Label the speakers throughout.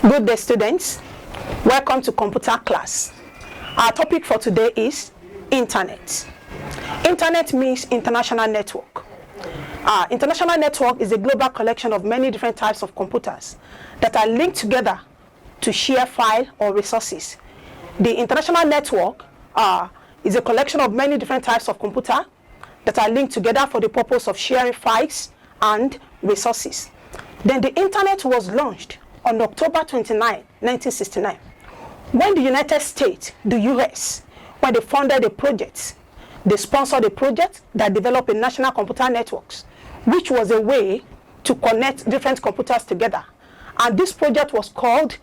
Speaker 1: Good day, students. Welcome to computer class. Our topic for today is Internet. Internet means international network. International network is a global collection of many different types of computers that are linked together to share file or resources. The international network is a collection of many different types of computer that are linked together for the purpose of sharing files and resources. Then the Internet was launched on October 29, 1969, when the United States, the US, when they funded a project, they sponsored a project that developed a national computer networks, which was a way to connect different computers together. And this project was called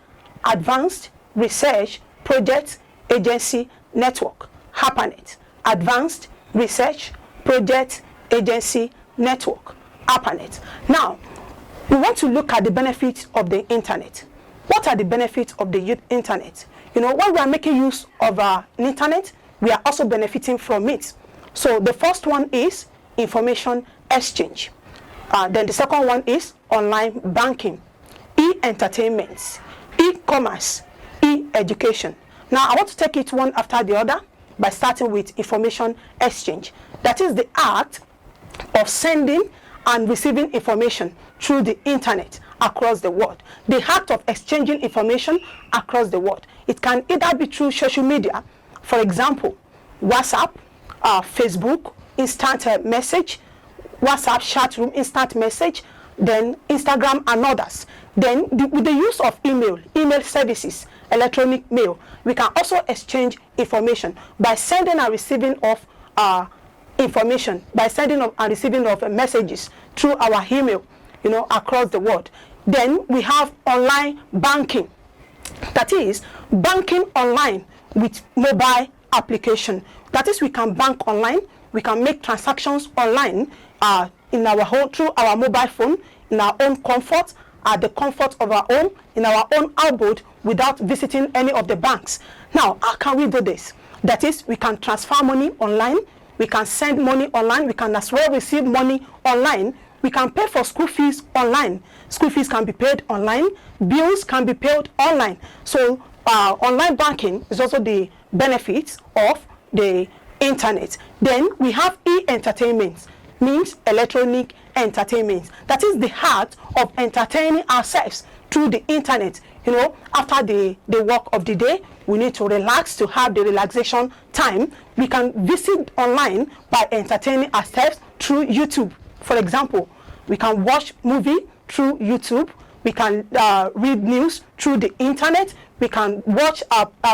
Speaker 1: Advanced Research Project Agency Network, ARPANET. Advanced Research Project Agency Network, ARPANET. Now, we want to look at the benefits of the Internet. What are the benefits of the Internet? You know, when we are making use of an Internet, we are also benefiting from it. So the first one is information exchange. Then the second one is online banking, e-entertainment, e-commerce, e-education. Now, I want to take it one after the other by starting with information exchange. That is the act of sending and receiving information through the Internet across the world. The act of exchanging information across the world. It can either be through social media, for example, WhatsApp, Facebook, instant message, WhatsApp chat room, instant message, then Instagram and others. Then with the use of email services, electronic mail, we can also exchange information by sending and receiving of information, by sending and receiving of messages through our email, you know, across the world. Then we have online banking. That is banking online with mobile application. That is, we can bank online, we can make transactions online in our home through our mobile phone, in our own comfort, at the comfort of our own, in our own abode, without visiting any of the banks. Now, how can we do this? That is, we can transfer money online, we can send money online, we can as well receive money online, we can pay for school fees online. School fees can be paid online, bills can be paid online. So online banking is also the benefits of the Internet. Then we have e-entertainment, means electronic entertainment. That is the act of entertaining ourselves through the Internet. You know, after the work of the day, we need to relax, to have the relaxation time. We can visit online by entertaining ourselves through YouTube. For example, we can watch movie through YouTube. We can read news through the Internet. We can watch,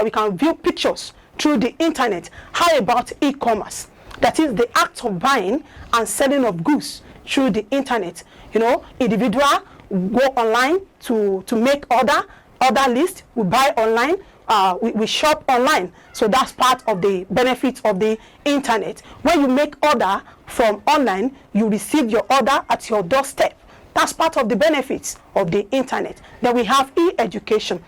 Speaker 1: we can view pictures through the Internet. How about e-commerce? That is the act of buying and selling of goods through the Internet. You know, individual go online to make order list. We buy online. We shop online. So that's part of the benefits of the Internet. When you make order from online, you receive your order at your doorstep. That's part of the benefits of the Internet. Then we have e-education.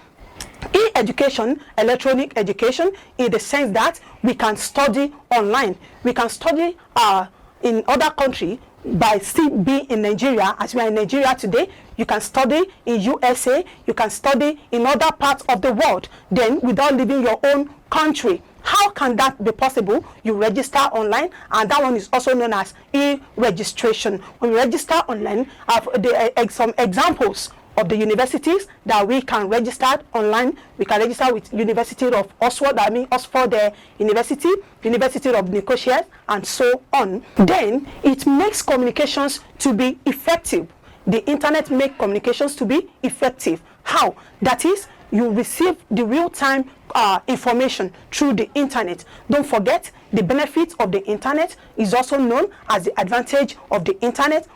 Speaker 1: E-education, electronic education, in the sense that we can study online. We can study in other countries by still being in Nigeria. As we are in Nigeria today, you can study in USA, you can study in other parts of the world, then without leaving your own country. How can that be possible? You register online, and that one is also known as e-registration. When we register online, some examples of the universities that we can register online. We can register with University of Oxford, Oxford University, University of Nicosia, and so on. Then it makes communications to be effective. The Internet makes communications to be effective. How? That is, you receive the real-time information through the Internet. Don't forget, the benefit of the Internet is also known as the advantage of the Internet,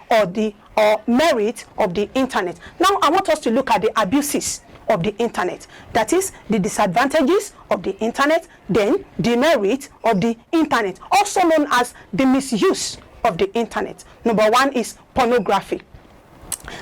Speaker 1: or merit of the Internet. Now, I want us to look at the abuses of the Internet. That is, the disadvantages of the Internet, then the merit of the Internet, also known as the misuse of the Internet. Number one is pornography.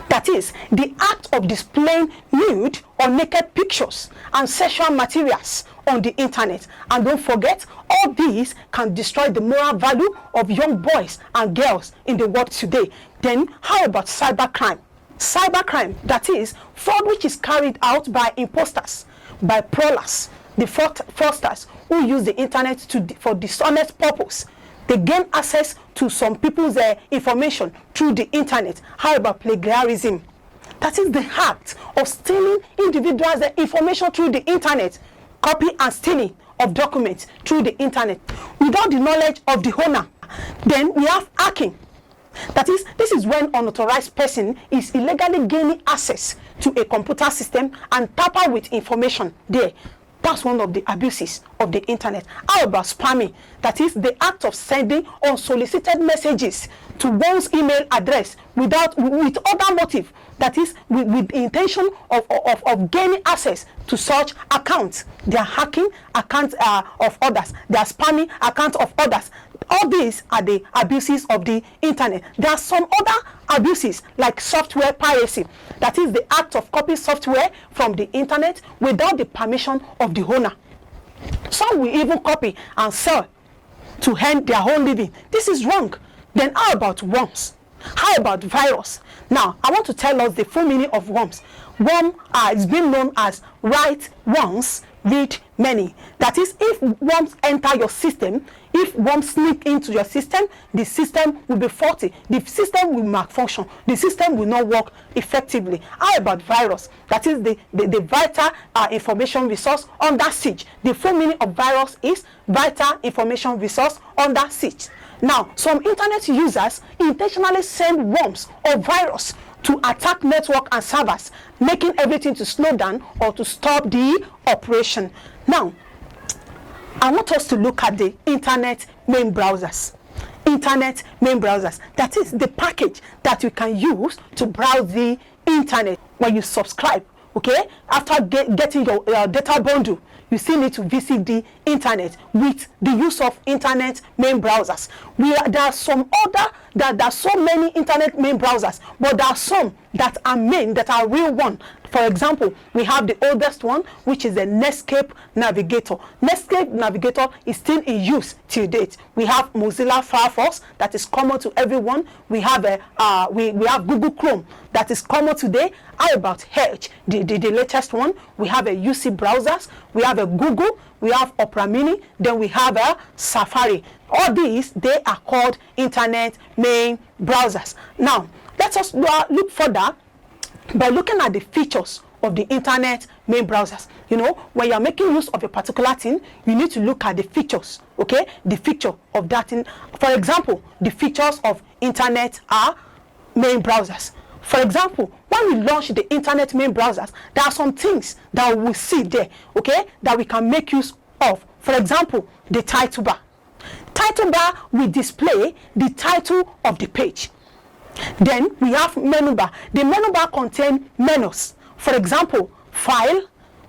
Speaker 1: That is, the act of displaying nude or naked pictures and sexual materials on the Internet. And don't forget, all these can destroy the moral value of young boys and girls in the world today. Then, how about cybercrime? cybercrime, that is fraud which is carried out by imposters, by prowlers, the fraudsters who use the internet for dishonest purpose. They gain access to some people's information through the internet. How about plagiarism? That is the act of stealing individuals' information through the internet, copy and stealing of documents through the internet without the knowledge of the owner. Then we have hacking. That is, this is when an unauthorized person is illegally gaining access to a computer system and tamper with information there. That's one of the abuses of the internet. How about spamming? That is the act of sending unsolicited messages to one's email address with other motive. That is with the intention of gaining access to such accounts. They are hacking accounts of others. They are spamming accounts of others. All these are the abuses of the internet. There are some other abuses like software piracy. That is the act of copying software from the internet without the permission of the owner. Some will even copy and sell to earn their own living. This is wrong. Then how about worms? How about virus? Now, I want to tell us the full meaning of worms. Worm is being known as write once, read many. That is, if worms enter your system, if worms sneak into your system, the system will be faulty. The system will malfunction. The system will not work effectively. How about virus? That is the vital information resource under siege. The full meaning of virus is vital information resource under siege. Now, some internet users intentionally send worms or virus to attack network and servers, making everything to slow down or to stop the operation. Now, I want us to look at the internet main browsers. Internet main browsers. That is the package that you can use to browse the internet when you subscribe. Okay? After getting your data bundle, you still need to visit the internet with the use of internet main browsers. There are some other, there are so many internet main browsers, but there are some that are main, that are real one. For example, we have the oldest one, which is the Netscape Navigator. Netscape Navigator is still in use till date. We have Mozilla Firefox that is common to everyone. We have we have Google Chrome that is common today. How about Edge, the latest one? We have a UC browsers. We have a Google. We have Opera Mini. Then we have a Safari. All these, they are called internet main browsers. Now, let us look further by looking at the features of the internet main browsers. You know, when you are making use of a particular thing, you need to look at the features, okay? The feature of that thing. For example, the features of internet main browsers. For example, when we launch the internet main browsers, there are some things that we will see there, okay, that we can make use of. For example, the title bar. Title bar will display the title of the page. Then we have menu bar. The menu bar contains menus. For example, file,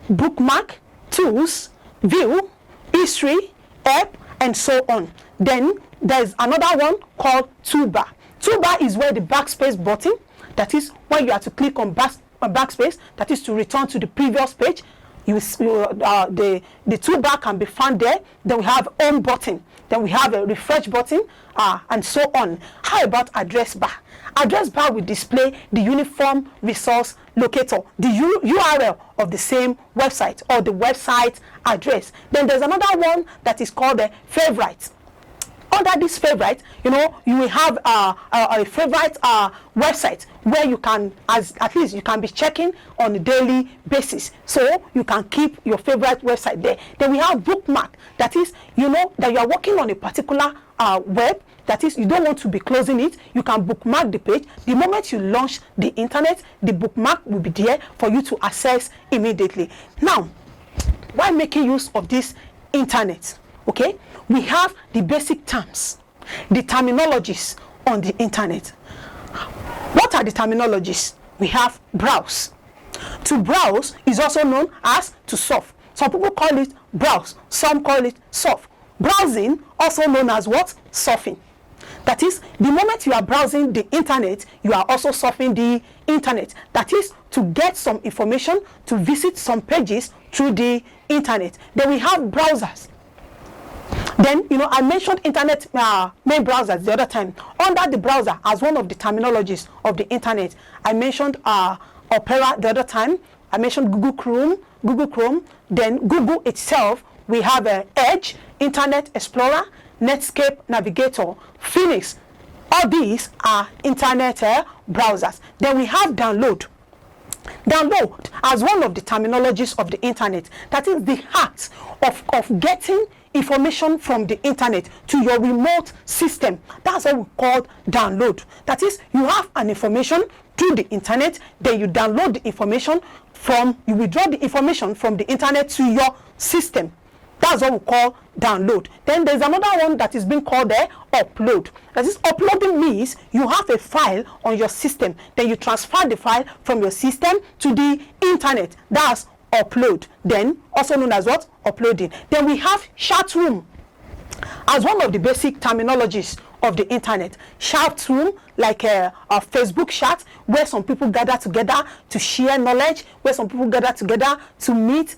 Speaker 1: bookmark, tools, view, history, app, and so on. Then there's another one called toolbar. Toolbar is where the backspace button, that is when you have to click on backspace, that is to return to the previous page. The toolbar can be found there. Then we have home button. Then we have a refresh button, and so on. How about address bar? Address bar will display the uniform resource locator, the URL of the same website or the website address. Then there's another one that is called the favorite. Under this favorite, you know, you will have a favorite website where you can, at least you can be checking on a daily basis. So you can keep your favorite website there. Then we have bookmark. That is, you know, that you are working on a particular web. That is, you don't want to be closing it. You can bookmark the page. The moment you launch the internet, the bookmark will be there for you to access immediately. Now, why making use of this internet? Okay, we have the basic terms, the terminologies on the internet. What are the terminologies? We have browse. To browse is also known as to surf. Some people call it browse, some call it surf. Browsing, also known as what? Surfing. That is, the moment you are browsing the internet, you are also surfing the internet. That is, to get some information, to visit some pages through the internet. Then we have browsers. Then, I mentioned internet main browsers the other time. Under the browser, as one of the terminologies of the internet, I mentioned Opera the other time. I mentioned Google Chrome. Then Google itself, we have Edge, Internet Explorer, Netscape Navigator, Phoenix. All these are internet browsers. Then we have download. Download as one of the terminologies of the internet. That is the act of getting information from the internet to your remote system. That's what we call download. That is, you have an information through the internet, then you download the information you withdraw the information from the internet to your system. That's what we call download. Then there's another one that is being called upload. That is, uploading means you have a file on your system, then you transfer the file from your system to the internet. That's upload. Then also known as what? Uploading. Then we have chat room as one of the basic terminologies of the internet. Chat room, like a Facebook chat, where some people gather together to share knowledge, where some people gather together to meet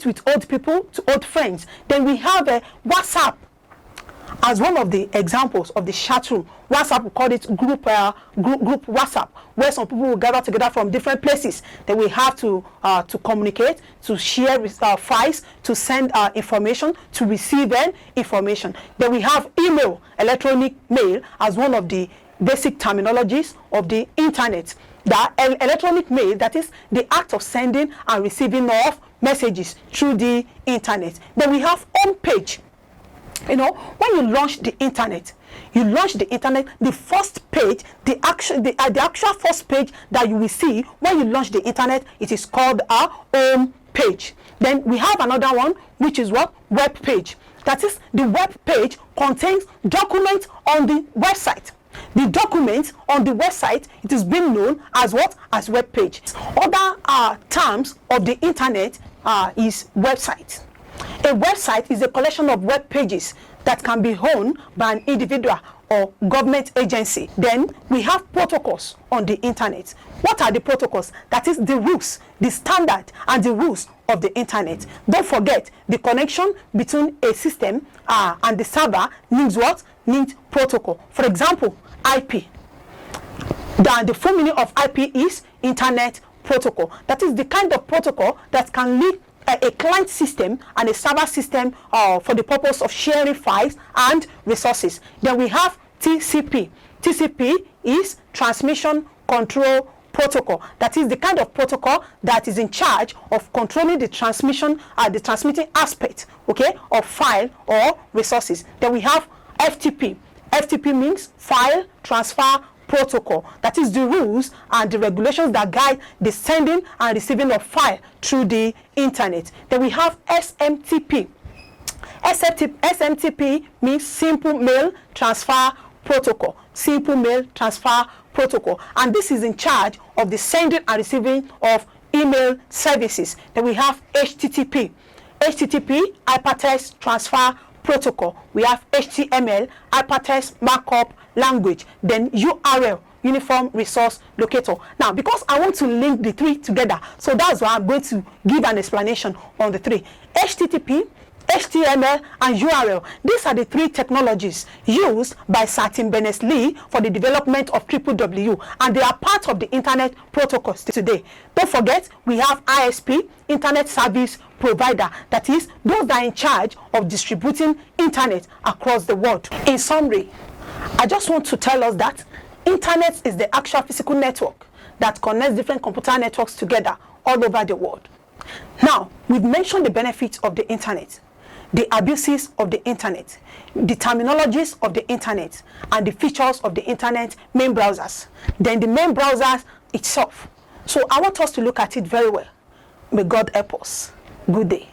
Speaker 1: with old people, to old friends. Then we have WhatsApp as one of the examples of the chat room. WhatsApp, we call it group WhatsApp, where some people will gather together from different places. Then we have to communicate, to share files, to send information, to receive information. Then we have email, electronic mail, as one of the basic terminologies of the internet. The electronic mail, that is the act of sending and receiving of messages through the internet. Then we have home page. When you launch the internet, the first page, the actual first page that you will see when you launch the internet, it is called a home page. Then we have another one, which is what? Web page. That is, the web page contains documents on the website. The document on the website, it is being known as what? As web page. Other terms of the internet is website. A website is a collection of web pages that can be owned by an individual or government agency. Then we have protocols on the internet. What are the protocols? That is the rules, the standard and the rules of the internet. Don't forget, the connection between a system and the server needs what? Needs protocol. For example, IP. The full meaning of IP is Internet Protocol. That is the kind of protocol that can link a client system and a server system for the purpose of sharing files and resources. Then we have TCP. TCP is Transmission Control Protocol. That is the kind of protocol that is in charge of controlling the transmitting aspect, of file or resources. Then we have FTP. FTP means File Transfer Protocol. That is the rules and the regulations that guide the sending and receiving of file through the internet. Then we have SMTP. SMTP means Simple Mail Transfer Protocol. Simple Mail Transfer Protocol. And this is in charge of the sending and receiving of email services. Then we have HTTP. HTTP, Hypertext Transfer Protocol. We have HTML, Hypertext Markup Language. Then URL, Uniform Resource Locator. Now, because I want to link the three together, so that's why I'm going to give an explanation on the three. HTTP, HTML, and URL. These are the three technologies used by Sir Tim Berners-Lee for the development of WWW, and they are part of the internet protocols today. Don't forget, we have ISP, Internet Service Provider. That is, those that are in charge of distributing internet across the world. In summary, I just want to tell us that internet is the actual physical network that connects different computer networks together all over the world. Now, we've mentioned the benefits of the internet, the abuses of the internet, the terminologies of the internet, and the features of the internet main browsers, then the main browsers itself. So I want us to look at it very well. May God help us. Good day.